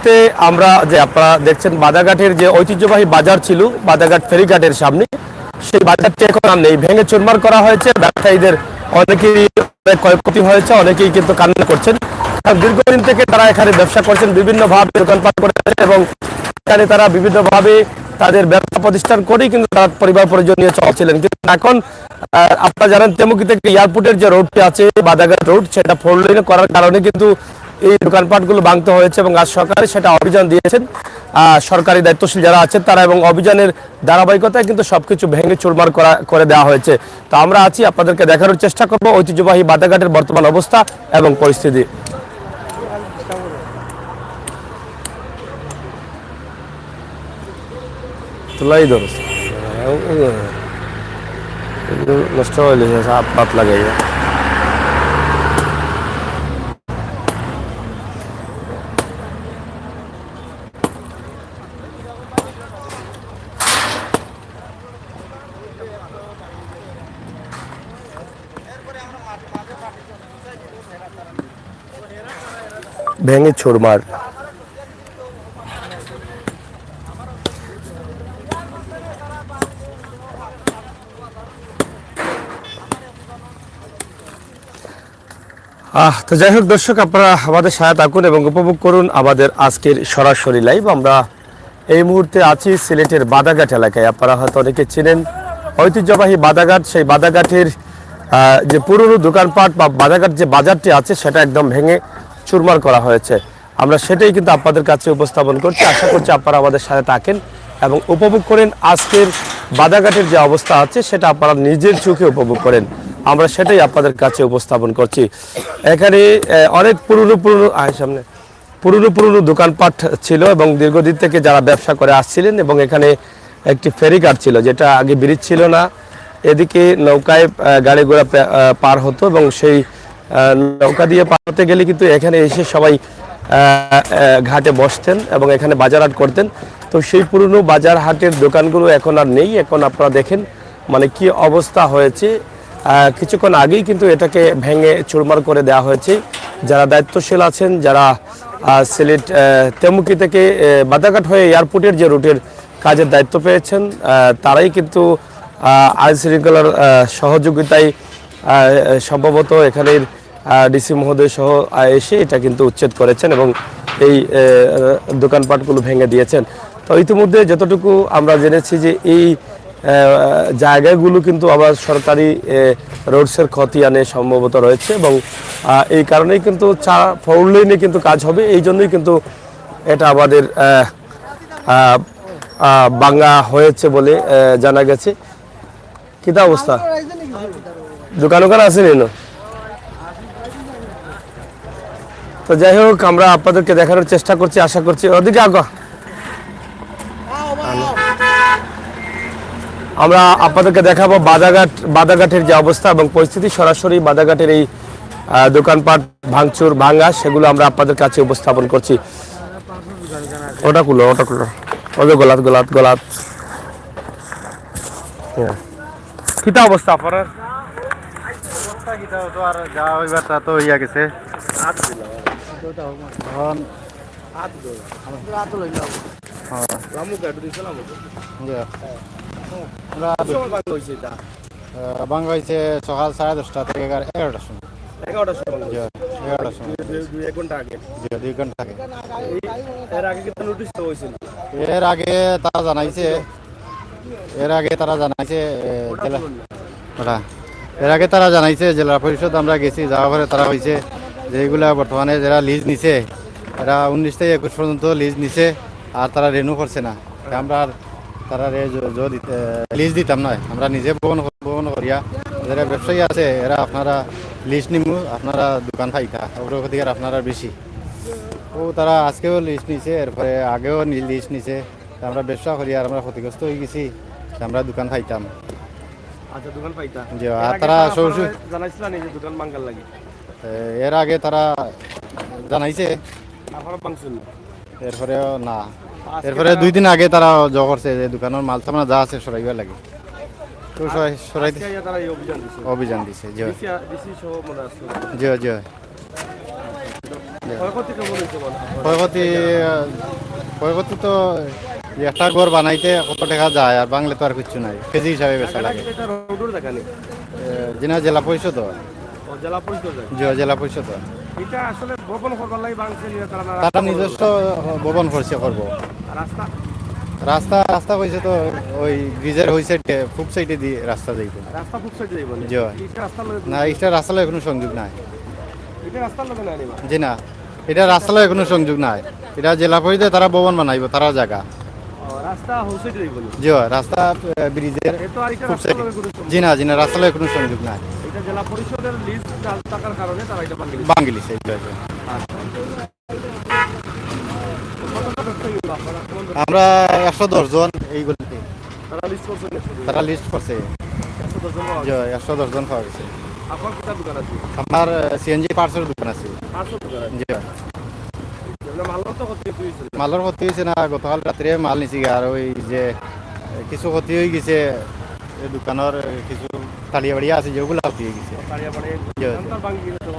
মুহূর্তে আমরা যে আপনারা দেখছেন বাদাঘাটের যে ঐতিহ্যবাহী বাজার ছিল বাদাঘাট ফেরিঘাটের সামনে, সেই বাজারটি এখন আর নেই, ভেঙে চুরমার করা হয়েছে। ব্যবসায়ীদের অনেকেই ক্ষয়ক্ষতি হয়েছে, অনেকেই কিন্তু কান্না করছেন। দীর্ঘদিন থেকে তারা এখানে ব্যবসা করছেন, বিভিন্নভাবে দোকানপাট করেছেন এবং এখানে তারা বিভিন্নভাবে তাদের ব্যবসা প্রতিষ্ঠান করেই কিন্তু তারা পরিবার পরিজন নিয়ে চলছিলেন। কিন্তু এখন আপনারা জানেন তেমুকি থেকে এয়ারপোর্টের যে রোডটি আছে বাদাঘাট রোড, সেটা 4 লেনে করার কারণে কিন্তু এই দোকানপাটগুলো ভাঙতে হয়েছে এবং আজ সরকারে সেটা অভিযান দিয়েছেন সরকারি দায়িত্বশীল যারা আছেন তারা, এবং অভিযানের ধারাবাহিকতায় কিন্তু সবকিছু ভেঙে চুরমার করে দেওয়া হয়েছে। তো আমরা আছি, আপনাদেরকে দেখানোর চেষ্টা করব ঐতিহ্যবাহী বাদাঘাটের বর্তমান অবস্থা এবং পরিস্থিতি। তোলাই ধরো নষ্ট হয়ে গেছে, হাত পাত লাগাই। ভেঙে চুরমার। তো যাই হোক দর্শক, আপনারা আমাদের সাথে থাকুন এবং উপভোগ করুন আমাদের আজকের সরাসরি লাইভ। আমরা এই মুহূর্তে আছি সিলেটের বাদাঘাট এলাকায়। আপনারা হয়তো অনেকে চিনেন ঐতিহ্যবাহী বাদাঘাট। সেই বাদাঘাটের যে পুরনো দোকানপাট বা বাদাঘাট যে বাজারটি আছে সেটা একদম ভেঙে চুরমার করা হয়েছে। আমরা সেটাই কিন্তু আপনাদের কাছে উপস্থাপন করছি। আশা করছি আপনারা আমাদের সাথে থাকেন এবং উপভোগ করেন আজকের বাদাঘাটের যে অবস্থা আছে সেটা আপনারা নিজের চোখে উপভোগ করেন। আমরা সেটাই আপনাদের কাছে উপস্থাপন করছি। এখানে অনেক পুরনো দোকানপাট ছিল এবং দীর্ঘদিন থেকে যারা ব্যবসা করে আসছিলেন, এবং এখানে একটি ফেরিঘাট ছিল যেটা আগে ব্রিজ ছিল না, এদিকে নৌকায় গাড়ি ঘোড়া পার হতো এবং সেই নৌকা দিয়ে পার হতে গেলে কিন্তু এখানে এসে সবাই ঘাটে বসতেন এবং এখানে বাজার হাট করতেন। তো সেই পুরনো বাজার হাটের দোকানগুলো এখন আর নেই। এখন আপনারা দেখেন মানে কি অবস্থা হয়েছে। কিছুক্ষণ আগেই কিন্তু এটাকে ভেঙে চুরমার করে দেওয়া হয়েছে। যারা দায়িত্বশীল আছেন, যারা সিলেট তেমুকি থেকে বাদাঘাট হয়ে এয়ারপোর্টের যে রুটের কাজের দায়িত্ব পেয়েছেন, তারাই কিন্তু আইন শৃঙ্খলার সহযোগিতায় সম্ভবত এখানের ডিসি মহোদয় সহ এসে এটা কিন্তু উচ্ছেদ করেছেন এবং এই দোকানপাটগুলো ভেঙে দিয়েছেন। তো ইতিমধ্যে যতটুকু আমরা জেনেছি যে এই জায়গাগুলো কিন্তু আবার সরকারি রোডসের খতিয়ানে সম্ভবত রয়েছে এবং এই কারণেই কিন্তু 4 লেনে কিন্তু কাজ হবে। এই জন্যই কিন্তু এটা আমাদের ভাঙা হয়েছে বলে জানা গেছে। কিতা অবস্থা? দোকান আছে নিন। তো যাই হোক, আমরা আপনাদেরকে দেখানোর চেষ্টা করছি, আশা করছি ওদিকে আমরা আপনাদেরকে দেখাবো বাদাঘাটের যে অবস্থা এবং পরিস্থিতি। সরাসরি বাদাঘাটের এই দোকানপাট ভাঙচুর ভাঙা সেগুলো আমরা আপনাদের কাছে উপস্থাপন করছি। ওটা খুলো ওদের গোলাত কিতা অবস্থা আপনার? ভাঙা হয়েছে সকাল 10:30 থেকে 11টার সময়। 11টার সময়? 11টার সময়, 2 ঘন্টা আগে। 2 ঘন্টা আগে। এর আগে কিন্তু নোটিশ তো হয়েছিল? এর আগে তারা জানাইছে জেলা পরিষদ আমরা গেছি, যাওয়ার পরে তারা হয়েছে যে এগুলা বর্তমানে যারা লিজ নিছে এরা 19 থেকে 21 পর্যন্ত লিজ নিছে আর তারা রেনু করছে না। আমরা তারা লিজ দিতাম না, আমরা নিজে বহন করিয়া যারা ব্যবসায়ী আছে এরা আপনারা লিজ নিমু, আপনারা দোকান পাইকা অগ্রগতির আপনারা বেশি। ও তারা আজকেও লিজ নিছে, এরপরে আগেও লিজ নিছে। আমরা ব্যবসা করি আর আমরা ক্ষতিগ্রস্ত হয়ে গেছি, আমরা দোকান পাইতাম। আচ্ছা, দোকান পাইতা? তারা জানাইছিল না যে দোকান ভাঙার লাগে? এর আগে তারা জানাইছে, এরপরেও না। এরপরে 2 দিন আগে তারা করছে যে দোকানের মাল সামান যা আছে সরাইবার লাগে। তো সরাইতে অভিযান দিছে। ক্ষয়ক্ষতি কেমন হয়েছে মনে হয়? ক্ষয়ক্ষতি ক্ষয়ক্ষতি তো একটা ঘর বানাইতে কত টাকা যায়, আর বাংলা তো আর কিছু নাই, কেজি হিসাবে বেচা লাগে। এটা রোডের দেখানি যিনি জেলা পরিষদ, জেলা পরিষদ জেলা পরিষদ এটা আসলে ভবন করবার লাগে বাংছে তারা না তারা নিজস্ব ভবন করছে করবো। রাস্তা রাস্তা রাস্তা হয়েছে তো ওই ব্রিজের হয়েছে ফুক সাইডে দিয়ে রাস্তা যাইবে। রাস্তা খুব সাইড যাইব জি হয়। এটা রাস্তার লগে না এটা রাস্তার কোনো সংযোগ নাই। এটা রাস্তার লগে না নিবা জি না, এটা রাস্তার কোনো সংযোগ নাই। এটা জেলা পরিষদে তারা ভবন বানাইব, তারা জায়গা। রাস্তা হোল সাইড যাইব জি হয়, রাস্তা ব্রিজের এটা আর এটা ফুক রাস্তার সাইডে। লগে কোনো জি না, জি না, রাস্তার কোনো সংযোগ নাই। এটা জেলা পরিষদের লিজ টাকার কারণে তারা এটা বাঙ্গিলি বাঙ্গিলি সেইটা। আমরা 110 জন এইগুলোতে তারা লিস্ট করছে তারা লিস্ট করছে। 110 জন জি হয়, 110 জন পাওয়া গেছে। আপনার কোথায় দোকান আছে আমার সিএনজি পার্সের দোকান আছে। 500 দোকান আছে জি হয়। মাল তো করতে হয়েছিল মালের ক্ষতি হয়েছে না, গতকাল রাত্রে মাল নিছি আর ওই যে কিছু ক্ষতি হয়ে গেছে এই দোকানের কিছু তালিয়া বাড়িয়া আছে যেগুলো ক্ষতি হয়ে গেছে। তারিয়া পড়ে জি হয়। তার বাঙ্গিলি তো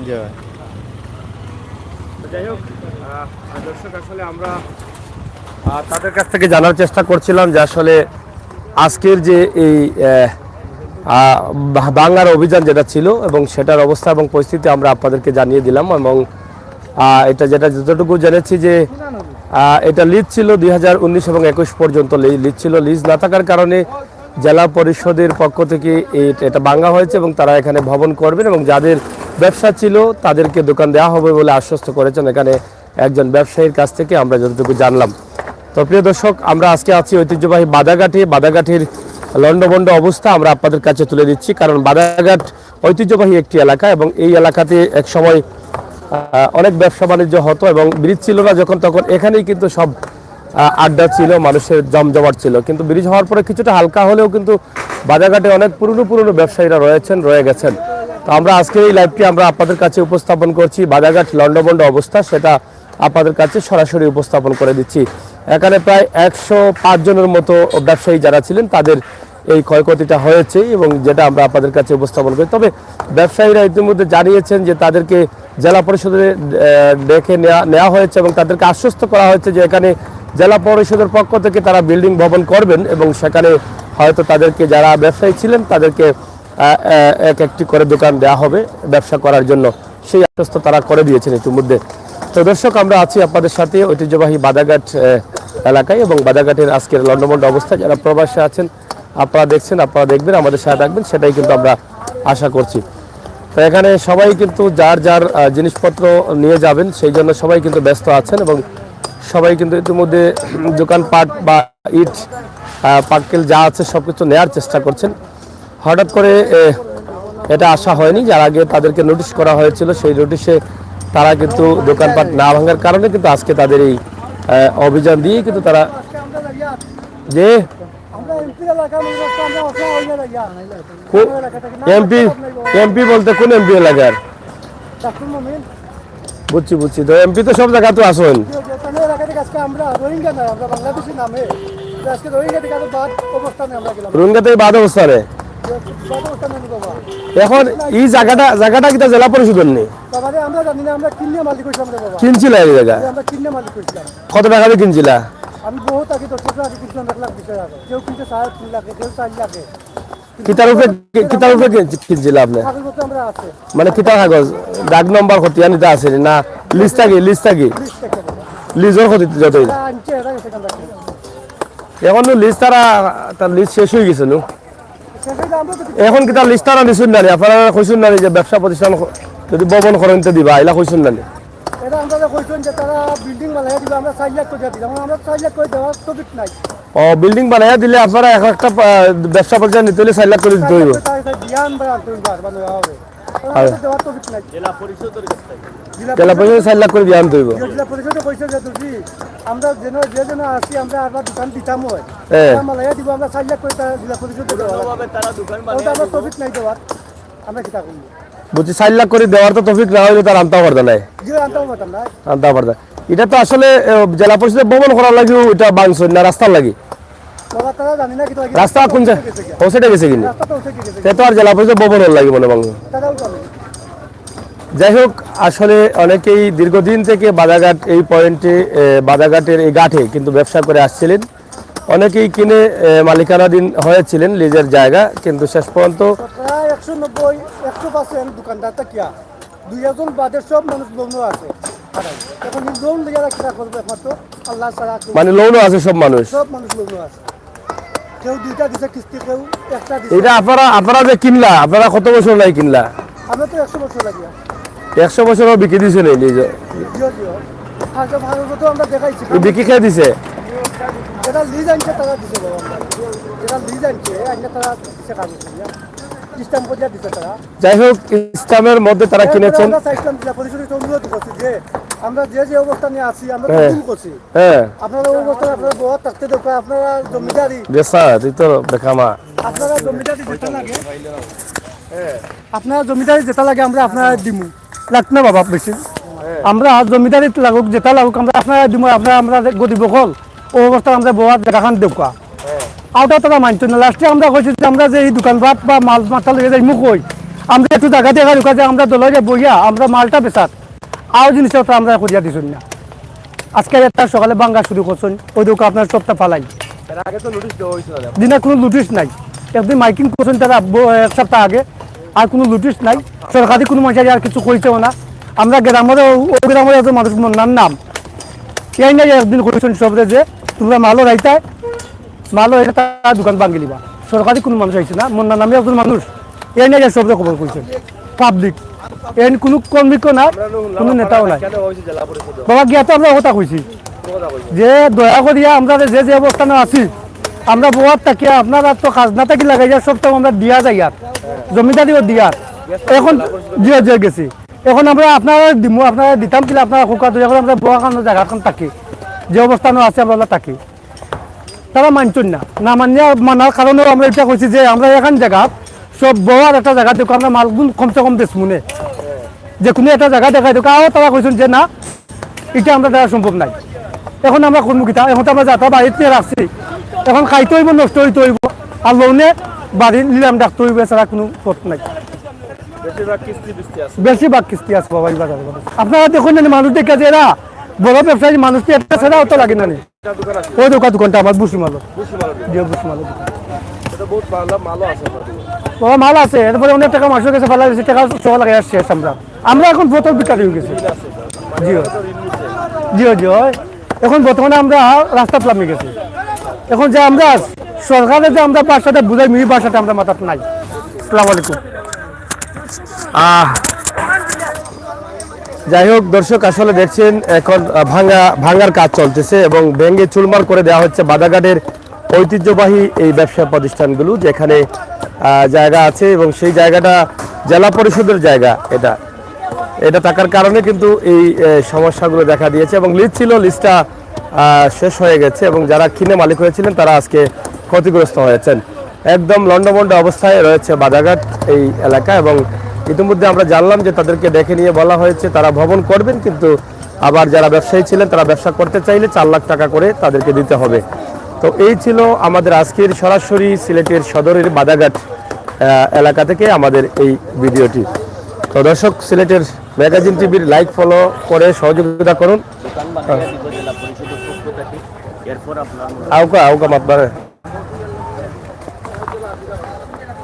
জি হয়। যাই হোক দর্শক আসলে আমরা তাদের কাছ থেকে জানার চেষ্টা করছিলাম যে আসলে আজকের যে এই বাংলার অভিযান যেটা ছিল এবং সেটার অবস্থা এবং পরিস্থিতি আমরা আপনাদেরকে জানিয়ে দিলাম এবং এটা যেটা যতটুকু জেনেছি যে এটা লিজ ছিল 2019 এবং 21 পর্যন্ত লিজ ছিল। লিজ না থাকার কারণে জেলা পরিষদের পক্ষ থেকে এটা ভাঙা হয়েছে এবং তারা এখানে ভবন করবেন এবং যাদের ব্যবসা ছিল তাদেরকে দোকান দেওয়া হবে বলে আশ্বস্ত করেছেন এখানে একজন ব্যবসায়ীর কাছ থেকে আমরা যতটুকু জানলাম। তো প্রিয় দর্শক, আমরা আজকে আছি ঐতিহ্যবাহী বাদাঘাটির লন্ডভন্ড অবস্থা আমরা আপনাদের কাছে তুলে দিচ্ছি, কারণ বাদাঘাট ঐতিহ্যবাহী একটি এলাকা এবং এই এলাকাতে এক সময় অনেক ব্যবসা বাণিজ্য হতো এবং ব্রিজ ছিল না যখন তখন এখানেই কিন্তু সব আড্ডা ছিল, মানুষের জমজমাট ছিল। কিন্তু ব্রিজ হওয়ার পরে কিছুটা হালকা হলেও কিন্তু বাজারঘাটে অনেক পুরনো ব্যবসায়ীরা রয়ে গেছেন। তো আমরা আজকে এই লাইভটি আমরা আপনাদের কাছে উপস্থাপন করছি, বাজারঘাট লন্ডভন্ড অবস্থা সেটা আপনাদের কাছে সরাসরি উপস্থাপন করে দিচ্ছি। এখানে প্রায় 105 জনের মতো ব্যবসায়ী যারা ছিলেন তাদের এই ক্ষয়ক্ষতিটা হয়েছে এবং যেটা আমরা আপনাদের কাছে উপস্থাপন করি। তবে ব্যবসায়ীরা ইতিমধ্যে জানিয়েছেন যে তাদেরকে জেলা পরিষদে ডেকে নেওয়া হয়েছে এবং তাদেরকে আশ্বস্ত করা হয়েছে যে এখানে জেলা পরিষদের পক্ষ থেকে তারা বিল্ডিং ভবন করবেন এবং সেখানে হয়তো তাদেরকে যারা ব্যবসায়ী ছিলেন তাদেরকে এক একটি করে দোকান দেওয়া হবে ব্যবসা করার জন্য, সেই আশ্বস্ত তারা করে দিয়েছেন ইতিমধ্যে। তো দর্শক, আমরা আছি আপনাদের সাথে ঐতিহ্যবাহী বাদাঘাট এলাকায় এবং বাদাঘাটের আজকের লন্ডভন্ড অবস্থা। যারা প্রবাসে আছেন আপনারা দেখছেন, আপনারা দেখবেন, আমাদের সাথে থাকবেন, সেটাই কিন্তু আমরা আশা করছি। তো এখানে সবাই কিন্তু যার জিনিসপত্র নিয়ে যাবেন সেই জন্য সবাই কিন্তু ব্যস্ত আছেন এবং সবাই কিন্তু ইতিমধ্যে দোকানপাট বা ইট পাটকেল যা আছে সব কিছু নেওয়ার চেষ্টা করছেন। হঠাৎ করে এটা আশা হয়নি, যার আগে তাদেরকে নোটিশ করা হয়েছিল, সেই নোটিশে তারা কিন্তু দোকানপাট না ভাঙার কারণে কিন্তু আজকে তাদের এই অভিযান দিয়ে কিন্তু তারা যে এমপি বলতে কোন এমপি এলাকার বুঝছি তো এমপি তো সব জায়গা তো আসেন রোহিঙ্গা থেকে বাদ অবস্থানে এখন এই জায়গাটা কিটা জেলা পরিষদের নেই কিনছিল এই জায়গা কত টাকা দিয়ে কিনছিলা আমি বহুত আগে 10 বছর আগে কিনছিলাম 1 লাখ 20 টাকা কেউ কিনতে 3 লাখ কেউ 4 লাখ কিতার উপরে কিনছিলা আপনি কাগজ আমরা আছে মানে কিতা কাগজ ডাক নম্বর কত আনিতে আছে না লিস্ট থাকি লিজর কত যতই এখন লিস্ট তার লিস্ট শেষ হয়ে গেছে নো এখন কি তার লিস্ট তারা নিছুন না আপনারা কইছুন না যে ব্যবসা প্রতিষ্ঠান যদি ভবন করেন তো দিবা আইলা কইছুন না এটা আমরা কইছুন যে তারা বিল্ডিং বানাইয়া দিবা আমরা 4 লাখ করে দিলাম আমরা 4 লাখ করে দেওয়ার টপিক নাই ও বিল্ডিং বানাইয়া দিলে আপনারা একটা ব্যবসা প্রতিষ্ঠান নিতে হলে 4 লাখ করে দিতে হইব জ্ঞান বানানো হবে দেওয়ার টপিক নাই জেলা পরিষদের কাছে জেলা পরিষদ 4 লাখ করে দিয়ান হইব জেলা পরিষদে কইছে যে তুমি আমরা যেন আসি আমরা আবার দোকান দিতাম হয় মালাইয়া দিব আমরা 4 লাখ করে জেলা পরিষদে দেওয়া তারা দোকান বানাইয়া আমরা টপিক নাই দেওয়ার আমরা কি তা করব বুঝছি 4 লাখ করে দেওয়ার তো তৌফিক না হইলে তার আনতে পারতা নাই আনতে পারতা এটা তো আসলে জেলা পরিষদে ভবন করার লাগি এটা বাংশন না রাস্তার লাগি রাস্তা কোন পৌঁছেটা গেছে কিনা সে তো আর জেলা পরিষদ ভবন লাগি মনে বাংশ যাই হোক, আসলে অনেকেই দীর্ঘদিন থেকে বাদাঘাট এই পয়েন্টে বাদাঘাটের এই ঘাটে কিন্তু ব্যবসা করে আসছিলেন। অনেকেই কিনে মালিকানাধীন হয়েছিলেন লিজের জায়গা, কিন্তু শেষ পর্যন্ত প্রায় 190-100% দোকানদার কিয়া 2 বাদে সব মানুষ লোনও আছে। এখন লোন লিয়ে রাখা করবে একমাত্র আল্লাহ ছাড়া মানে লোনও আছে সব মানুষ। সব মানুষ লোনও আছে। কেউ 2টা দিছে কিস্তি, কেউ 1টা দিছে। এটা আপনারা যে কিনলা, আপনারা কত বছর নাই কিনলা? আমরা তো 100 বছর লাগিয়া 100 বছরও বিক্রি দিছে নেই লিজ? জিও জিও ফার্স্ট ভালো তো আমরা দেখাইছি। বিক্রি খেয়ে দিছে? যেটা লিজ আনছে তারা দিছে বাবা, আমরা যেটা লিজ আনছে আইনা তারা দিছে কাজ করিয়া সিস্টেম করিয়া দিছে তারা। যাই হোক, ইসলামের মধ্যে তারা কিনেছেন। আমরা চাইছিলাম জেলা পরিষদের অনুরোধ করছি যে আমরা যে অবস্থানে আছি আমরা ভুল করছি। হ্যাঁ, আপনারা অবস্থানে আপনারা বহুত থাকতে দরকার। আপনারা জমিদারি বেসা তুই তো বেকামা। আপনারা জমিদারি যেটা লাগে, আপনারা জমিদারি যেটা লাগে আমরা আপনারা দিমু লাগতো না বাবা বেশি। আমরা জমিদারি লাগুক যেটা লাগুক আমরা আপনারা দিমু। আমরা গরিব বকল ও অবস্থা আমরা বহুত দেখাখান দেউকা আউটা তারা মানতো না। লাস্টে আমরা কইছি যে আমরা যে এই দোকানপাট বা মাল মাথা লেগে যাই মুখ হই আমরা একটু জায়গা দেখা ঢুকা যে আমরা দলে বইয়া আমরা মালটা বেচাত আরও জিনিসটা আমরা করিয়া দিছুন না। আজকে একটা সকালে বাঙ্গা শুরু করছেন, ওই দোকান আপনার সবটা ফালাই দিনা কোনো নোটিশ নাই। একদিন মাইকিং করছেন তারা 1 সপ্তাহ আগে, আর কোনো নোটিশ নাই। সরকারি কোনো মানুষ আর কিছু করেছেও না। আমরা গ্রামের ওই গ্রামের এত মানুষ নাম এই নাই একদিন করেছেন সবরে যে তোমরা মালও রাইতায় মালও এটা তারা দোকান ভাঙি লিবা। সরকারি কোনো মানুষ আইছে না, মন্নার নামে একজন মানুষ এই নাই সবরে খবর করছেন পাবলিক। এন কোনো কর্মীকেও না, কোনো নেতাও নাই। বাবা গিয়া তো আমরা কথা কইছি যে দয়া করিয়া আমরা যে অবস্থানে আছি আমরা বহুত থাকিয়া আপনারা তো কাজ না থাকি লাগাই যা সব তো আমরা দিয়া যাই আর জমিদারিও দিয়ার এখন দিয়ে দিয়ে গেছি। এখন আমরা আপনারা দিমু, আপনারা দিতাম কিনা আপনারা খোকা দয়া করে আমরা বোয়া খানো জায়গাখান থাকি যে অবস্থানও আছে আমরা থাকি। তারা মানছেন না, না মানিয়া মানার কারণেও আমরা এটা কইছি যে আমরা এখান জায়গা সব বোয়ার একটা জায়গা দেখো আমরা মালগুন কমসে কম বেচমুনে যে কোনো একটা জায়গা দেখাই দেখো। আরও তারা কইছেন যে না এটা আমরা দেওয়া সম্ভব নাই। এখন আমরা কর্মকিতা এখন তো আমরা যাতা বাড়িতে নিয়ে রাখছি, এখন খাইতে হইব নষ্ট হইতে হইব আর লোনে বাড়ি নিলাম ডাকতে হইব, এছাড়া কোনো পথ নাই। বেশিরভাগ কিস্তি আছে বাবা এই বাজারে। আপনারা দেখুন না মানুষ দেখে যে এরা বড় ব্যবসায়ী মানুষকে একটা ছেড়া অত লাগে না। ওই দোকানটা আমার বুসি মালো বুসি মালো বাবা মাল আছে। এরপরে অনেক টাকা মাসের কাছে ফেলা গেছে, টাকা সকাল লাগে শেষ। আমরা এখন বোতল বিকারি হয়ে গেছি। জিও জিও জিও এখন বর্তমানে আমরা রাস্তা প্লামে গেছি। এখন যে আমরা সরকারের যে আমরা ভাষাটা বুঝাই মিহি ভাষাটা আমরা মাথাতে নাই। আসসালামু আলাইকুম। যাই হোক দর্শক, আসলে দেখছেন এখন ভাঙার কাজ চলতেছে এবং ভেঙে চুরমার করে দেওয়া হচ্ছে বাদাঘাটের ঐতিহ্যবাহী এই ব্যবসা প্রতিষ্ঠানগুলো যেখানে জায়গা আছে এবং সেই জায়গাটা জেলা পরিষদের জায়গা। এটা থাকার কারণে কিন্তু এই সমস্যাগুলো দেখা দিয়েছে এবং লিজ ছিল, লিজটা শেষ হয়ে গেছে এবং যারা কিনে মালিক হয়েছিলেন তারা আজকে ক্ষতিগ্রস্ত হয়েছেন। একদম লন্ডভন্ড অবস্থায় রয়েছে বাদাঘাট এই এলাকা এবং ইতিমধ্যে আমরা জানলাম যে তাদেরকে ডেকে নিয়ে বলা হয়েছে তারা ভবন করবেন, কিন্তু আবার যারা ব্যবসায়ী ছিলেন তারা ব্যবসা করতে চাইলে 4 লাখ টাকা করে তাদেরকে দিতে হবে। তো এই ছিল আমাদের আজকের সরাসরি সিলেটের সদরের বাদাঘাট এলাকা থেকে আমাদের এই ভিডিওটি। তো দর্শক, সিলেটের ম্যাগাজিন টিভির লাইক ফলো করে সহযোগিতা করুন।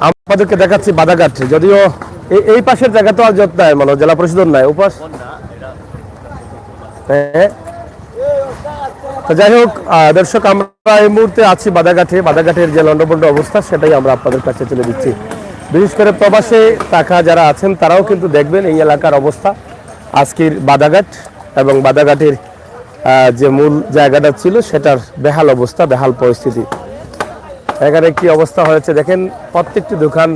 আমাদেরকে দেখাচ্ছি বাদাঘাট, যদিও এই পাশের জায়গা তো আর যত নাই মানে জেলা পরিষদ নাই উপাস। যাই হোক দর্শক, আমরা এই মুহূর্তে আছি বাদাঘাটের যে লন্ডভন্ড অবস্থা সেটাই আমরা আপনাদের কাছে তুলে দিচ্ছি। বিশেষ করে প্রবাসে থাকা যারা আছেন তারাও কিন্তু দেখবেন এই এলাকার অবস্থা আজকের বাদাঘাট এবং বাদাঘাটের যে মূল জায়গাটা ছিল সেটার বেহাল অবস্থা, বেহাল পরিস্থিতি। এখানে কি অবস্থা হয়েছে দেখেন, প্রত্যেকটি দোকান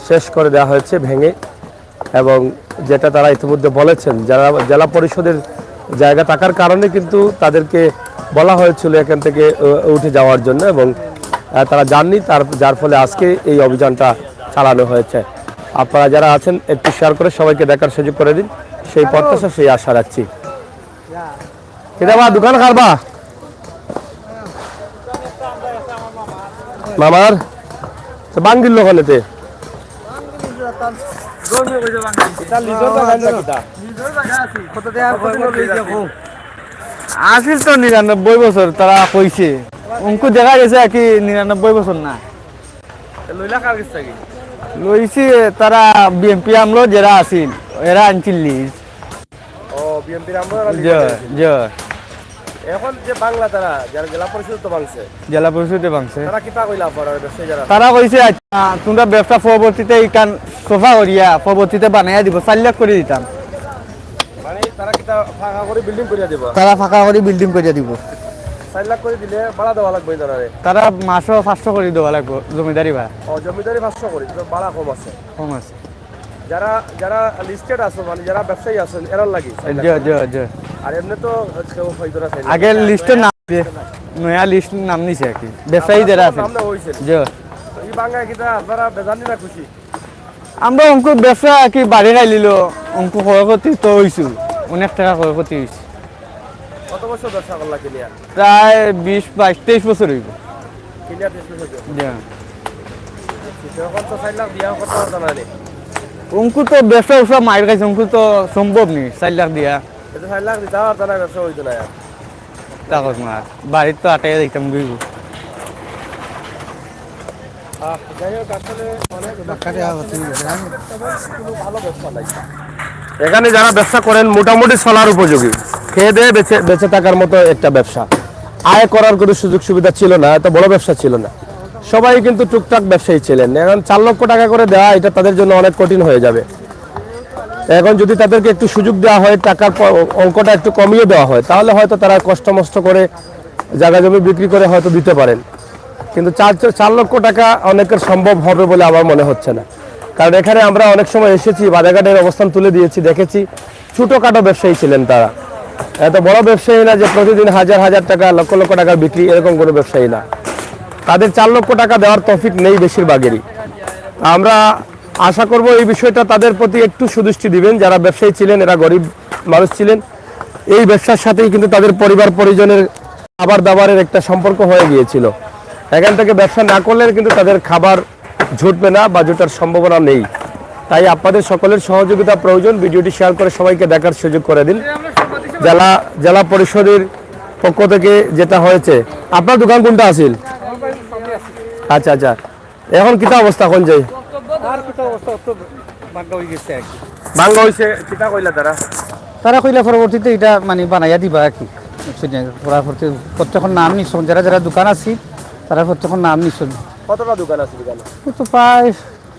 শেষ করে দেওয়া হয়েছে ভেঙে, এবং যেটা তারা ইতিমধ্যে বলেছেন যারা জেলা পরিষদের জায়গা থাকার কারণে কিন্তু তাদেরকে বলা হয়েছিল এখান থেকে উঠে যাওয়ার জন্য এবং তারা যাননি, যার ফলে আজকে এই অভিযানটা চালানো হয়েছে। আপনারা যারা আছেন একটু শেয়ার করে সবাইকে দেখার সুযোগ করে দিন, সেই প্রত্যাশা সেই আশা রাখছি। দোকান খারবা মামার বাঙ্গিল লোকালেতে এটা লিজর জায়গা না কিটা আসিল তো 99 বছর তারা কইছে অঙ্কু দেখা গেছে আর কি 99 বছর না লইলা কার কাছ থেকে লইছি তারা বিএমপি আমলো যারা আছিল এরা আনছিল লিজ ও বিএমপির আমরা জ জ এখন যে বাংলা তারা যারা জেলা পরিষদ তো বাংছে জেলা পরিষদে বাংছে তারা কিতা কইলা পড়ার ব্যবসা যারা তারা কইছে আচ্ছা তোমরা ব্যবসা পরবর্তীতে ইকান সোফা করিয়া পরবর্তীতে বানাইয়া দিব 4 লাখ করে দিতাম মানে তারা কিতা ফাঁকা করে বিল্ডিং করিয়া দিব তারা ফাঁকা করে বিল্ডিং করিয়া দিব 4 লাখ করে দিলে ভাড়া দেওয়া লাগবে তারারে তারা মাসও 500 করে দেওয়া লাগবে জমিদারি ভাড়া ও জমিদারি 500 করে তো ভাড়া কম আছে কম আছে যারা যারা লিস্টেড আছে মানে যারা ব্যবসায়ী আছেন এরার লাগি জ জ জ আর এমনি তো কেউ হয়তো না আগে লিস্টের নাম দিয়ে নয়া লিস্ট নাম নিছে আর কি ব্যবসায়ী যারা আছে নাম না হইছে জ এই বাংলা কিতা আপনারা বেজানি না খুশি আমরা অঙ্ক ব্যবসা কি বাড়ি খাইলিল অঙ্ক ক্ষয়ক্ষতি তো হয়েছিল অনেক টাকা ক্ষয়ক্ষতি হয়েছে কত বছর ব্যবসা করলা কিনিয়া প্রায় 20 22 23 বছর হইব কিনিয়া টেস্ট হয়েছে জি। এখন তো 4 লাখ দিয়া কথা জানা নেই অঙ্কু তো ব্যবসা উসা মায়ের কাছে অঙ্কু তো সম্ভব নেই 4 লাখ দিয়া এটা 4 লাখ দিতে আর জানা ব্যবসা হইতো না টাকা মার বাড়ির তো আটাই দেখতাম গইব যাই হোক আসলে অনেক ভালো ব্যবসা নাই এখানে যারা ব্যবসা করেন মোটামুটি চলার উপযোগী খেয়ে দিয়ে বেঁচে বেঁচে থাকার মতো একটা ব্যবসা আয় করার কোনো সুযোগ সুবিধা ছিল না এত বড় ব্যবসা ছিল না সবাই কিন্তু টুকটাক ব্যবসায়ী ছিলেন এখন 4 লক্ষ টাকা করে দেওয়া এটা তাদের জন্য অনেক কঠিন হয়ে যাবে এখন যদি তাদেরকে একটু সুযোগ দেওয়া হয় টাকার অঙ্কটা একটু কমিয়ে দেওয়া হয় তাহলে হয়তো তারা কষ্ট মষ্ট করে জায়গা জমি বিক্রি করে হয়তো দিতে পারেন কিন্তু 4 লক্ষ টাকা অনেকের সম্ভব হবে বলে আমার মনে হচ্ছে না কারণ এখানে আমরা অনেক সময় এসেছি বাজারঘাটের অবস্থান তুলে দিয়েছি দেখেছি ছোটোখাটো ব্যবসায়ী ছিলেন তারা এত বড় ব্যবসায়ী না যে প্রতিদিন হাজার হাজার টাকা লক্ষ লক্ষ টাকার বিক্রি এরকম কোনো ব্যবসায়ী না তাদের 4 লক্ষ টাকা দেওয়ার তৌফিক নেই বেশিরভাগেরই আমরা আশা করব এই বিষয়টা তাদের প্রতি একটু সুদৃষ্টি দিবেন যারা ব্যবসায়ী ছিলেন এরা গরিব মানুষ ছিলেন এই ব্যবসার সাথেই কিন্তু তাদের পরিবার পরিজনের খাবার দাবারের একটা সম্পর্ক হয়ে গিয়েছিল এখান থেকে ব্যবসা না করলে কিন্তু তাদের খাবার জুটবে না বা জোটার সম্ভাবনা নেই তাই আপনাদের সকলের সহযোগিতা প্রয়োজন ভিডিওটি শেয়ার করে সবাইকে দেখার সুযোগ করে দিন জেলা পরিষদের পক্ষ থেকে যেটা হয়েছে আপনার দোকান কোনটা আছিল আচ্ছা আচ্ছা এখন কিতা অবস্থা কোন যাই ভাঙ্গা হইছে কিতা কইলা তারা তারা কইলে পরবর্তীতে এটা মানে বানাইয়া দিবা আর কি পরবর্তী প্রত্যেকের নাম নিছ যারা যারা দোকান আছে তারা প্রত্যেকের নাম নিছ কতটা দোকান আছে দোকানে তো প্রায়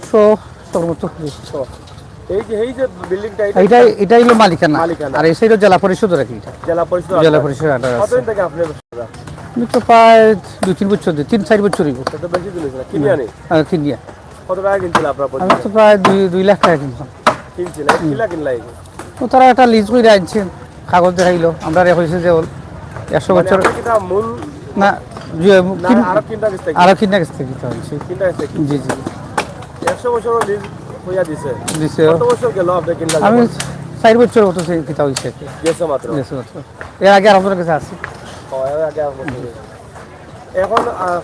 100 মতো এই যে বিল্ডিংটা এটা হলো মালিকানা মালিকানা। আর এই সাইড জেলা পরিষদের আর কি এটা জেলা পরিষদ জেলা পরিষদ আন্ডার আছে কতদিন থেকে আপনি ব্যবসা আমি তো প্রায় 2-3 বছর 3-4 বছর হইব তো বেশি দিন হয়েছে কিনে আনি কিনিয়া কত টাকা কিনছিল আপনার আমি তো প্রায় 2 লাখ টাকা কিনলাম কিনছিল কিলা কিনলা তো তারা একটা লিজ করে আনছে কাগজ দেখাইলো আমরা রেখেছি যে 100 বছর কিটা মূল না না আরো কিনটা দিতে আরো কিনা গেছে কিনতে হয়েছে কিনটা দিতে জি জি 100 বছর লিজ হইয়া দিছে দিছে কত বছর গেল আপনি কিনলা আমি 4 বছর মতো কিনতে হয়েছে গেছে মাত্র গেছে মাত্র এর আগে আর আপনার কাছে আছে আগে এখন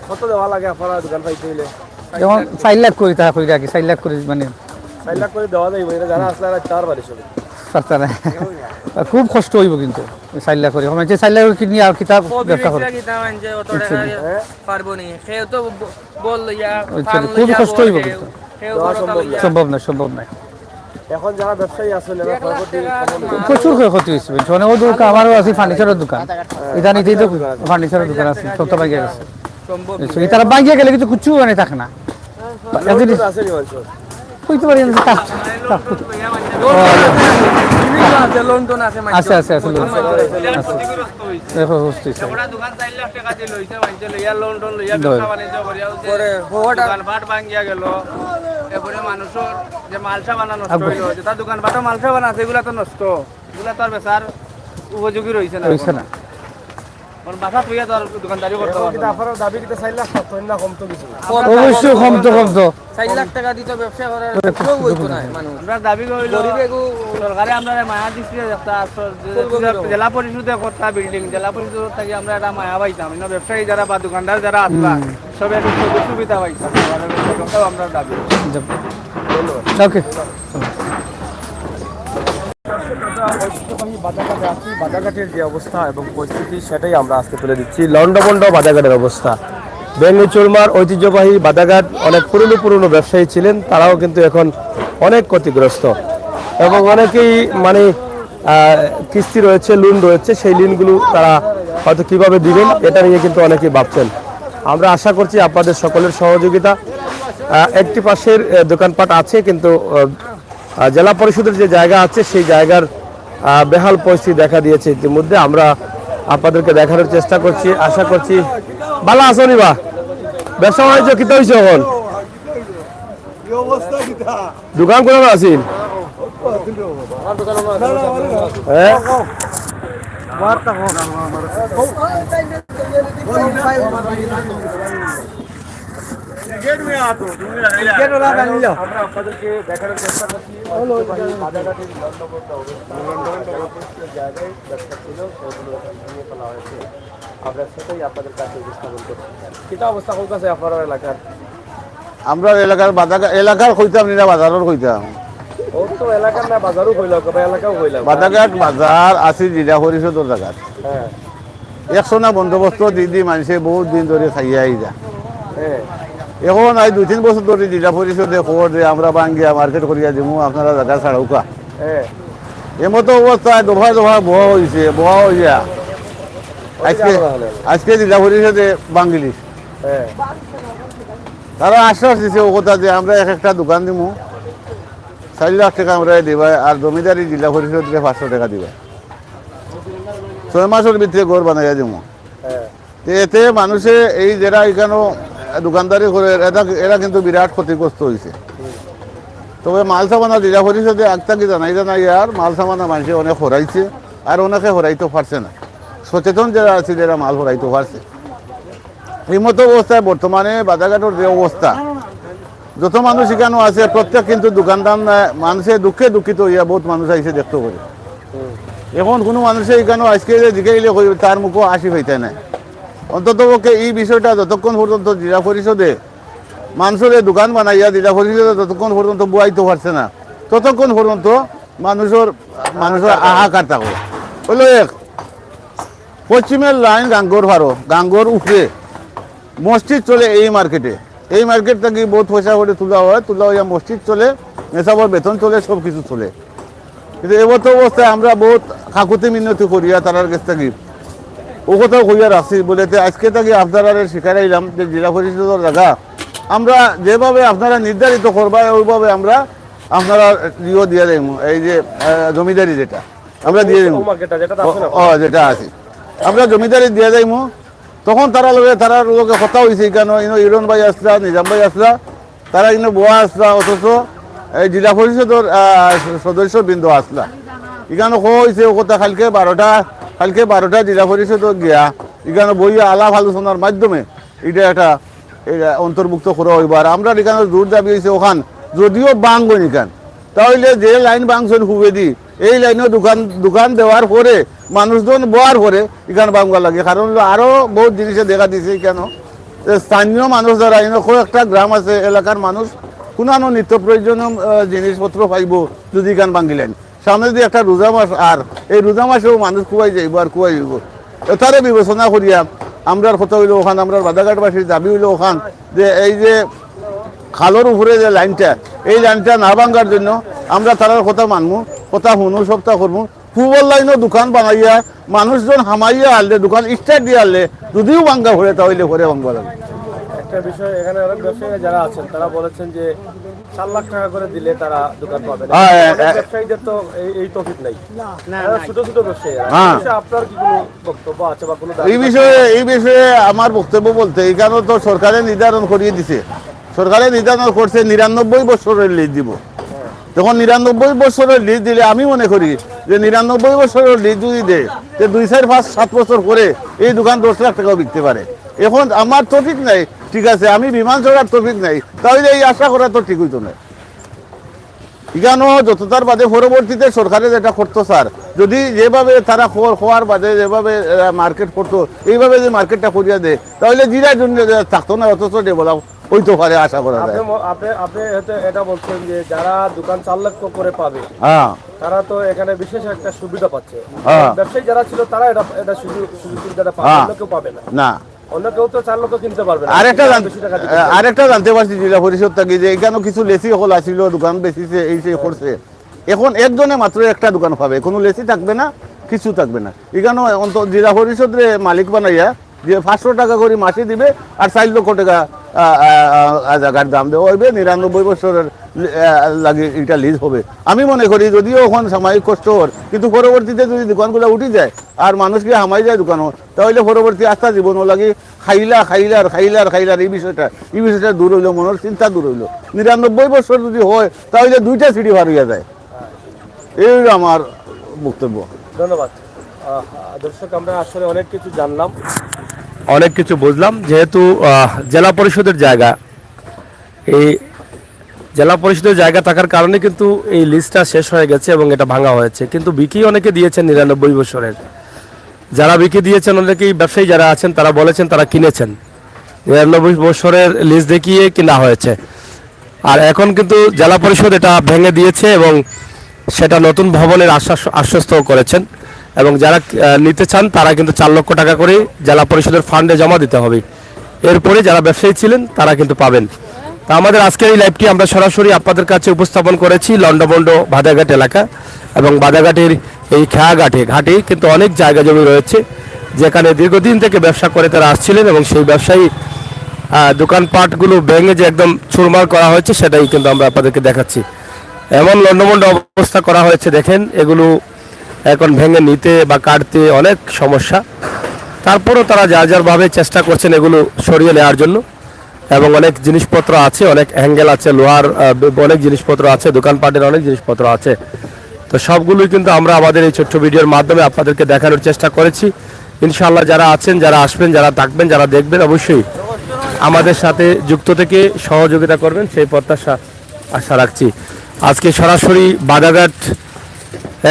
কত দেওয়া লাগে আপনারা দোকান পাইতে হইলে যেমন 4 লাখ করে টাকা করে আগে 4 লাখ করে মানে 4 লাখ করে দেওয়া যাইব এটা যারা আসলে আর 4 বাড়ি চলে পারতা না খুব কষ্ট হইব কিন্তু 4 লাখ করে আমি যে 4 লাখ করে কিনি আর কিতাব ব্যবসা করে খুব কষ্ট হইব কিন্তু সম্ভব না এখন যারা ব্যবসায়ী আছেন এরা প্রচুর ক্ষয়ক্ষতি হয়েছে অনেক দোকান আমারও আছে ফার্নিচারের দোকান এটা নিতেই তো ফার্নিচারের দোকান আছে সব তো ভাঙিয়ে গেছে তারা ভাঙিয়ে গেলে কিন্তু কিছু মানে থাকে না আছে নি মানুষ বুঝতে পারি আছে আছে আছে মানুষের যে মালসা বানানো নষ্ট হইলো যেটা দোকান বাটা মালসা বানা আছে এগুলা তো নষ্ট এগুলা তো আর বেচার উপযোগী রয়েছে না বাসা তুই তো আর দোকানদারি করতে পারবো কিন্তু আপনারা দাবি কিটা 4 লাখ না কম তো কিছু অবশ্যই কম তো 4 লাখ টাকা দিতে ব্যবসা করার কেউ হইতো না মানুষ আমরা দাবি করিল সরকারে আমরা মায়া দিচ্ছে একটা জেলা পরিষদে কথা বিল্ডিং জেলা পরিষদ থেকে আমরা একটা মায়া পাইতাম ব্যবসায়ী যারা বা দোকানদার যারা আসলা সব একটু সুবিধা পাইতাম আমরা দাবি ওকে আমরা ঐতিহ্যবাহী বাজারঘাটে আছি, বাজারঘাটের যে অবস্থা এবং পরিস্থিতি সেটাই আমরা আজকে তুলে দিচ্ছি। লন্ডভন্ড বাজারঘাটের অবস্থা, বেঙ্গচুরমার ঐতিহ্যবাহী বাজারঘাট, অনেক পুরনো ব্যবসায়ী ছিলেন, তারাও কিন্তু এখন অনেক ক্ষতিগ্রস্ত এবং অনেকেই মানে কিস্তি রয়েছে, লোন রয়েছে, সেই লোনগুলো তারা হয়তো কিভাবে দিবেন এটা নিয়ে কিন্তু অনেকেই ভাবছেন। আমরা আশা করছি আপনাদের সকলের সহযোগিতা। একটি পাশের দোকানপাট আছে, কিন্তু জেলা পরিষদের যে জায়গা আছে সেই জায়গার বেহাল পরিস্থিতি দেখা দিয়েছে। ইতিমধ্যে আমরা আপনাদেরকে দেখানোর চেষ্টা করছি, আশা করছি ভালো আছো নিবা। ব্যবসা বাণিজ্য কিতা হয়েছে এখন? দোকান করে আছেন? হ্যাঁ, আমরা আপনাদেরকে দেখানোর চেষ্টা করছি বাজারঘাটের জায়গায় ব্যবসা ছিল সেগুলো ভেঙে ফেলা হয়েছে। আমরা সেটাই আপনাদের কাছে উপস্থাপন করছি। কিতা অবস্থা কলকাছে আপনার এলাকার? আমরা এলাকার কইতাম না, বাজারের কইতাম। ও তো এলাকার না, বাজারও কইলাম, এলাকাও কইলাম। বাজারঘাট বাজার আছে জিলা পরিষদের জায়গা। হ্যাঁ, একশো না বন্দোবস্ত দিদি মানুষে বহুত দিন ধরে খাইয়া আইরা। হ্যাঁ, এখন আজ 2-3 বছর ধরে জিলা পরিষদে খবর যে আমরা বাঙ্গিয়া মার্কেট করিয়া দিব, আপনারা জায়গা ছাড়াউকা। হ্যাঁ, এমতো অবস্থায় দফায় দফায় বহা হইয়া আজকে জিলা পরিষদে বাঙ্গিলি হ্যাঁ, তারা আশ্বাস দিছে ও কথা যে আমরা একটা দোকান দিব, 4 লাখ টাকা আমরা দিবা, আর জমিদারি জিলা পরিষদকে 500 টাকা দিবা, 6 মাসের ভিতরে ঘর বানাইয়া দিব। হ্যাঁ, এতে মানুষে এই যারা এখানে দোকানদারি করে এরা কিন্তু বিরাট ক্ষতিগ্রস্ত হয়েছে। তবে মাল সামানা জিলা পরিষদে আগতাকি জানাই আর মাল সামানা মানুষে অনেক হরাইছে, আর অনেকে হরাইতে পারছে না। সচেতন যারা আছে যারা মাল হরাইতে পারছে। এই মতো অবস্থায় বর্তমানে বাজারঘাটের যে অবস্থা, যত মানুষ এখানে আছে প্রত্যেক কিন্তু দোকানদার মানুষের দুঃখে দুঃখিত হইয়া বহুত মানুষ আইসে দেখতে পারে। এখন কোনো মানুষে এখানে আজকে জিগাইলে তার মুখও হাসি পাইতে নাই। অন্তত পক্ষে এই বিষয়টা যতক্ষণ পর্যন্ত জেলা পরিষদে মানুষের দোকান বানাইয়া জেলা পরিষদে যতক্ষণ পর্যন্ত বুয়াইতে পারছে না, ততক্ষণ পর্যন্ত মানুষের আহাকার থাকো। হইল এক পশ্চিমের লাইন গাঙ্গর ভারো, গাঙ্গর উপরে মসজিদ চলে এই মার্কেটে। এই মার্কেট থেকে বহুত পয়সা করে তোলা হইয়া মসজিদ চলে, মেসাবর বেতন চলে, সব কিছু চলে। কিন্তু এবার তো অবস্থায় আমরা বহুত কাকুতি মিনতি করিয়া তারার কাছ থেকে ও কোথাও কইয়া রাখছি বলে আজকে থেকে আপনারা শিখাইলাম যে জেলা পরিষদের জায়গা আমরা যেভাবে আপনারা নির্ধারিত করবা ওইভাবে আমরা আপনারা দিয়ে দেব। এই যে জমিদারি যেটা আমরা দিয়ে দেবো, যেটা আছে আমরা জমিদারি দিয়ে যাইমু। তখন তারা লোকে কথা হয়েছে কেন ইরন ভাই আসলা, নিজাম ভাই আসলা, তারা কিন্তু বোয়া আসলা, অথচ এই জেলা পরিষদের সদস্য বৃন্দ আসলা। এখানে হয়েছে ও কথা কালকে 12টা জেলা পরিষদ গিয়া এখানে বইয়া আলাপ আলোচনার মাধ্যমে এটা একটা অন্তর্ভুক্ত করা হইব। আর আমরা এখানে জোর দাবি হয়েছে ওখান যদিও বাংবন এখান, তাহলে যে লাইন বাংছেন হুবেদি এই লাইনে দোকান দেওয়ার পরে মানুষজন বোয়ার পরে এখানে বাংলা লাগে। কারণ আরও বহুত জিনিসে দেখা দিছে কেন স্থানীয় মানুষ যারা কয়েকটা গ্রাম আছে এলাকার মানুষ কোনো নিত্য প্রয়োজনীয় জিনিসপত্র পাইব যদি এখান বাঙ্গিলেন। সামনে যদি একটা রোজা মাস, আর এই রোজা মাসেও মানুষ কুয়াই যাইব আর কুয়াই যাইব। তারে বিবেচনা করিয়া আমরার কথা হইল ওখান, আমরা বাজারঘাটবাসীর দাবি হইল ওখান যে এই যে খালের উপরে যে লাইনটা, এই লাইনটা না ভাঙ্গার জন্য আমরা তারার কথা মানবো, কথা শুনু, সপ্তাহ করবো। ফুটবল লাইনও দোকান বানাইয়া মানুষজন হামাইয়া আনলে, দোকান স্টার্ট দিয়ে আনলে যদিও ভাঙ্গা ভরে তাহলে ভরে ভাঙ্গা লাগে। একটা বিষয়, এখানে অনেক ব্যবসায়ী যারা আছেন তারা বলেছেন যে 4 লাখ টাকা করে দিলে তারা দোকান পাবে। ব্যবসায়ীদের তো এই তফিক নাই, ছোট ছোট ব্যবসায়ী। আপনার কি কোনো বক্তব্য আছে বা কোনো? এই বিষয়ে আমার বক্তব্য বলতে এখানে তো সরকারে নির্ধারণ করিয়ে দিছে, সরকারে নির্ধারণ করছে 99 বছরের লিজ দিব। তখন 99 বছরের লিজ দিলে আমি মনে করি যে 99 বছরের লিজ যদি দেয় 2, 4, 5, 7 বছর করে এই দোকান 10 লাখ টাকাও বিকতে পারে। এখন আমার তফিক নাই, ঠিক আছে, আমি বিমান চড়ার তফিক নাই, তাহলে এই আশা করা তো ঠিক হইতো না। এখানেও যতটার বাদে পরবর্তীতে সরকারে যেটা করতো স্যার, যদি যেভাবে তারা খোয়ার বাদে যেভাবে মার্কেট করতো এইভাবে যে মার্কেটটা করিয়া দেয় তাহলে জিরার জন্য থাকতো না, অথচ ডেভেলপ হইতে পারে আশা করা যায়। আপনি এটা বলছেন যে যারা দোকান 4 লক্ষ করে পাবে, হ্যাঁ তারা তো এখানে বিশেষ একটা সুবিধা পাচ্ছে। হ্যাঁ। ব্যবসায়ী যারা ছিল তারা এটা সুযোগ সুবিধাটা পাবে, হ্যাঁ। অন্য কেউ পাবে না। না অন্য কেউ তো 4 লক্ষ কিনতে পারবে না। আরেকটা জানতে পারছি জেলা পরিষদ থেকে যে এখানে কিছু লেসি হল আসছিল, দোকান বেশিছে, এই সেই করছে। এখন একজনে মাত্র একটা দোকান পাবে, কোনো লেসি থাকবে না, কিছু থাকবে না। এখানে জেলা পরিষদের মালিক বানাইয়া যে 500 টাকা করে মাসে দিবে আর 4 লক্ষ টাকা জায়গার দাম দেওয়া হইবে, 99 বছরের লাগে এটা লিজ হবে। আমি মনে করি যদিও এখন সাময়িক কষ্ট হর, কিন্তু পরবর্তীতে যদি দোকানগুলো উঠি যায় আর মানুষকে হামাই যায় দোকানও, তাহলে পরবর্তী আস্থা জীবন লাগে খাইলার এই বিষয়টা দূর হইলো, মনের চিন্তা দূর হইলো। 99 বছর যদি হয় তাহলে 2টা সিঁড়ি পার হইয়া যায়। এই আমার বক্তব্য। ধন্যবাদ। দর্শক, আমরা আসলে অনেক কিছু জানলাম, অনেক কিছু বুঝলাম। যেহেতু জেলা পরিষদের জায়গা, এই জেলা পরিষদের জায়গা থাকার কারণে কিন্তু এই লিস্টটা শেষ হয়ে গেছে এবং এটা ভাঙা হয়েছে। কিন্তু বিক্রি অনেকে দিয়েছেন 99 বছরের। যারা বিক্রি দিয়েছেন অনেকেই ব্যবসায়ী যারা আছেন তারা বলেছেন তারা কিনেছেন, 99 বছরের লিস্ট দেখিয়ে কিনা হয়েছে। আর এখন কিন্তু জেলা পরিষদ এটা ভেঙে দিয়েছে এবং সেটা নতুন ভবনের আশ্বস্ত করেছেন। এবং যারা নিতে চান তারা কিন্তু 4 লক্ষ টাকা করে জেলা পরিষদের ফান্ডে জমা দিতে হবে। এরপরে যারা ব্যবসায়ী ছিলেন তারা কিন্তু পাবেন। তা আমাদের আজকের এই লাইভটি আমরা সরাসরি আপনাদের কাছে উপস্থাপন করেছি লন্ডবন্ড বাদাঘাট এলাকা, এবং বাদাঘাটের এই ঘাটে কিন্তু অনেক জায়গা জমি রয়েছে যেখানে দীর্ঘদিন থেকে ব্যবসা করে তারা আসছিলেন, এবং সেই ব্যবসায়ী দোকানপাটগুলো ভেঙে যে একদম চুরমার করা হয়েছে সেটাই কিন্তু আমরা আপনাদেরকে দেখাচ্ছি। এমন লন্ডবন্ড অবস্থা করা হয়েছে, দেখেন এগুলো এখন ভেঙে নিতে বা কাটতে অনেক সমস্যা। তারপরও তারা যারভাবে চেষ্টা করছেন এগুলো সরিয়ে নেওয়ার জন্য। এবং অনেক জিনিসপত্র আছে, অনেক অ্যাঙ্গেল আছে, লোহার অনেক জিনিসপত্র আছে, দোকানপাটের অনেক জিনিসপত্র আছে। তো সবগুলোই কিন্তু আমরা আমাদের এই ছোট্ট ভিডিওর মাধ্যমে আপনাদেরকে দেখানোর চেষ্টা করেছি। ইনশাআল্লাহ যারা আছেন, যারা আসবেন, যারা থাকবেন, যারা দেখবেন, অবশ্যই আমাদের সাথে যুক্ত থেকে সহযোগিতা করবেন সেই প্রত্যাশা আশা রাখছি। আজকে সরাসরি বাদাঘাট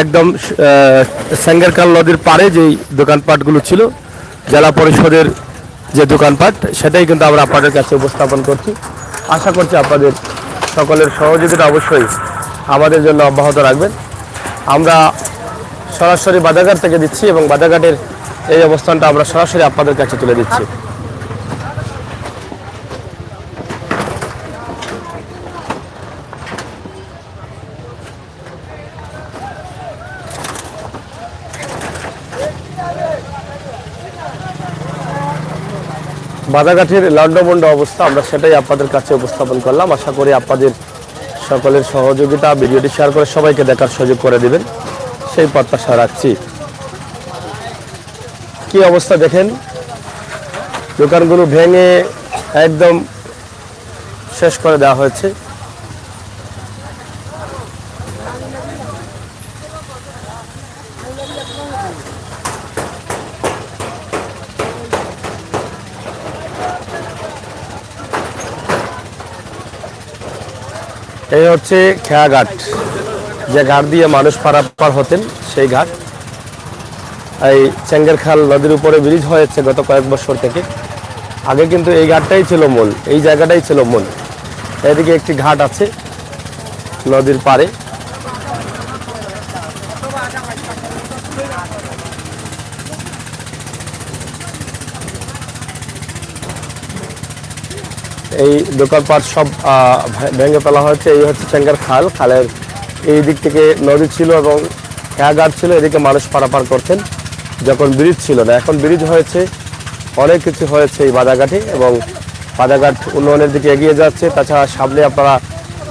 একদম সেঙ্গারখাল নদীর পাড়ে যেই দোকানপাটগুলো ছিল জেলা পরিষদের যে দোকানপাট, সেটাই কিন্তু আমরা আপনাদের কাছে উপস্থাপন করছি। আশা করছি আপনাদের সকলের সহযোগিতা অবশ্যই আমাদের জন্য অব্যাহত রাখবেন। আমরা সরাসরি বাদাঘাট থেকে দিচ্ছি এবং বাদাঘাটের এই অবস্থানটা আমরা সরাসরি আপনাদের কাছে তুলে দিচ্ছি। বাদাঘাটের লন্ডবন্ড অবস্থা আমরা সেটাই আপনাদের কাছে উপস্থাপন করলাম। আশা করি আপনাদের সকলের সহযোগিতা, ভিডিওটি শেয়ার করে সবাইকে দেখার সুযোগ করে দিবেন সেই প্রত্যাশা রাখছি। কি অবস্থা দেখেন, দোকানগুলো ভেঙে একদম শেষ করে দেওয়া হয়েছে। এই হচ্ছে খেয়াঘাট, যে ঘাট দিয়ে মানুষ পারাপার হতেন সেই ঘাট। এই চেঙ্গেরখাল নদীর উপরে ব্রিজ হয়েছে গত কয়েক বছর থেকে। আগে কিন্তু এই ঘাটটাই ছিল মূল, এই জায়গাটাই ছিল মূল। এদিকে একটি ঘাট আছে নদীর পাড়ে। এই দোকানপাট সব ভেঙে ফেলা হয়েছে। এই হচ্ছে চেঙ্গারখাল, খালের এই দিক থেকে নদী ছিল এবং খেয়াঘাট ছিল, এদিকে মানুষ পারাপার করতেন যখন ব্রিজ ছিল না। এখন ব্রিজ হয়েছে, অনেক কিছু হয়েছে এই বাদাঘাটে, এবং বাদাঘাট উন্নয়নের দিকে এগিয়ে যাচ্ছে। তাছাড়া সামনে আপনারা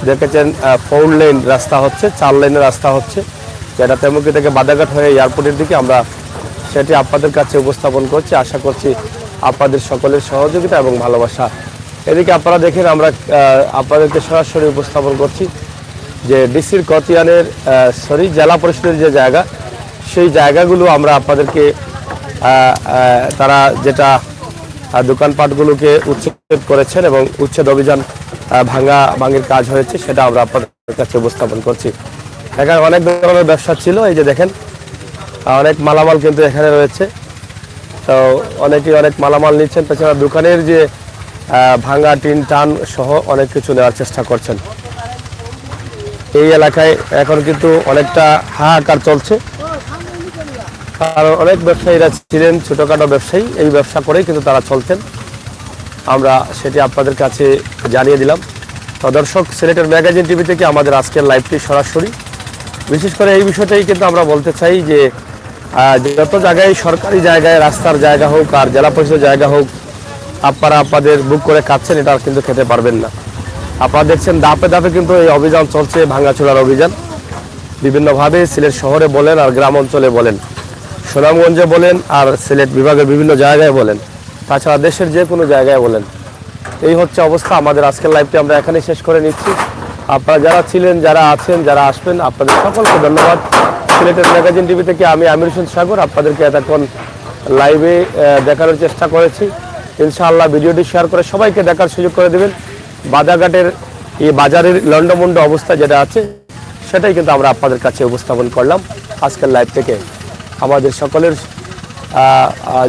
দেখেছেন 4 লেন রাস্তা হচ্ছে, 4 লেনের রাস্তা হচ্ছে, যেটা তেমুকি থেকে বাদাঘাট হয়ে এয়ারপোর্টের দিকে। আমরা সেটি আপনাদের কাছে উপস্থাপন করছি। আশা করছি আপনাদের সকলের সহযোগিতা এবং ভালোবাসা। এদিকে আপনারা দেখেন আমরা আপনাদেরকে সরাসরি উপস্থাপন করছি যে ডিসির কতিয়ানের জেলা পরিষদের যে জায়গা, সেই জায়গাগুলো আমরা আপনাদেরকে তারা যেটা দোকানপাটগুলোকে উচ্ছেদ করেছেন এবং উচ্ছেদ অভিযান ভাঙির কাজ হয়েছে, সেটা আমরা আপনাদের কাছে উপস্থাপন করছি। এখানে অনেক ধরনের ব্যবসা ছিল, এই যে দেখেন অনেক মালামাল কিন্তু এখানে রয়েছে। তো অনেকেই অনেক মালামাল নিচ্ছেন। তাছাড়া দোকানের যে ভাঙা টিন টান সহ অনেক কিছু নেওয়ার চেষ্টা করছেন। এই এলাকায় এখন কিন্তু অনেকটা হাহাকার চলছে, কারণ অনেক ব্যবসায়ীরা ছিলেন ছোটোখাটো ব্যবসায়ী, এই ব্যবসা করেই কিন্তু তারা চলতেন। আমরা সেটি আপনাদের কাছে জানিয়ে দিলাম। তো দর্শক, সিলেটের ম্যাগাজিন টিভি থেকে আমাদের আজকের লাইভটি সরাসরি, বিশেষ করে এই বিষয়টাই কিন্তু আমরা বলতে চাই যে যত জায়গায় সরকারি জায়গায় রাস্তার জায়গা হোক আর জেলা পরিষদের জায়গা হোক, আপনারা আপনাদের বুক করে খাচ্ছেন, এটা কিন্তু খেতে পারবেন না। আপনারা দেখছেন ধাপে ধাপে কিন্তু এই অভিযান চলছে, ভাঙাচোরার অভিযান বিভিন্নভাবে সিলেট শহরে বলেন আর গ্রাম অঞ্চলে বলেন, সুনামগঞ্জে বলেন আর সিলেট বিভাগের বিভিন্ন জায়গায় বলেন, তাছাড়া দেশের যে কোনো জায়গায় বলেন। এই হচ্ছে অবস্থা। আমাদের আজকের লাইভটি আমরা এখানেই শেষ করে নিচ্ছি। আপনারা যারা ছিলেন, যারা আছেন, যারা আসবেন, আপনাদের সকলকে ধন্যবাদ। সিলেটের ম্যাগাজিন টিভি থেকে আমি আমির হোসেন সাগর আপনাদেরকে এতক্ষণ লাইভে দেখানোর চেষ্টা করেছি। ইনশাআল্লাহ ভিডিওটি শেয়ার করে সবাইকে দেখার সুযোগ করে দেবেন। বাজারঘাটের এই বাজারের লন্ডমন্ড অবস্থা যেটা আছে সেটাই কিন্তু আমরা আপনাদের কাছে উপস্থাপন করলাম আজকের লাইভ থেকে। আমাদের সকলের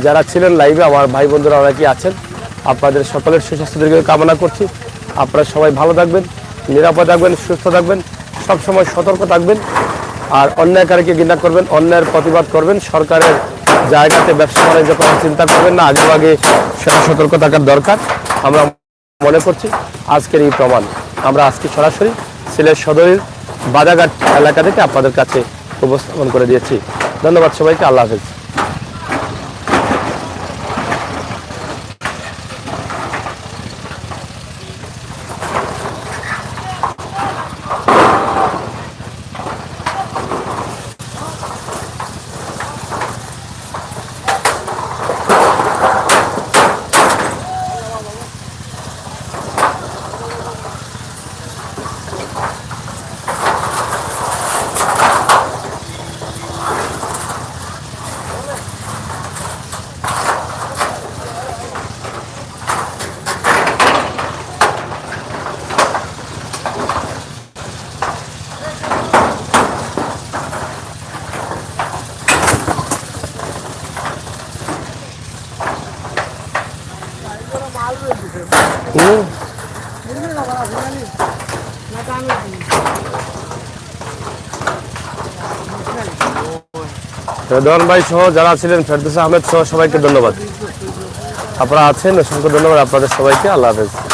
যারা ছিলেন লাইভে, আমার ভাই বন্ধুরা অনেকেই আছেন, আপনাদের সকলের সুস্বাস্থ্য দীর্ঘ কামনা করছি। আপনারা সবাই ভালো থাকবেন, নিরাপদ থাকবেন, সুস্থ থাকবেন, সবসময় সতর্ক থাকবেন, আর অন্যায়কারীকে ঘৃণা করবেন, অন্যায়ের প্রতিবাদ করবেন। সরকারের জায়গাতে ব্যবসা বাণিজ্য করার চিন্তা করবেন না, আগে সেটা সতর্ক থাকার দরকার। আমরা মনে করছি আজকের এই প্রমাণ আমরা আজকে সরাসরি সিলেট সদরের বাজারঘাট এলাকা থেকে আপনাদের কাছে উপস্থাপন করে দিয়েছি। ধন্যবাদ সবাইকে, আল্লাহ হাফেজ। রেদওয়ান ভাই সহ যারা ছিলেন, ফেরদৌস আহমেদ সহ সবাইকে ধন্যবাদ। আপনারা আছেন, অসংখ্য ধন্যবাদ আপনাদের সবাইকে। আল্লাহ হাফেজ।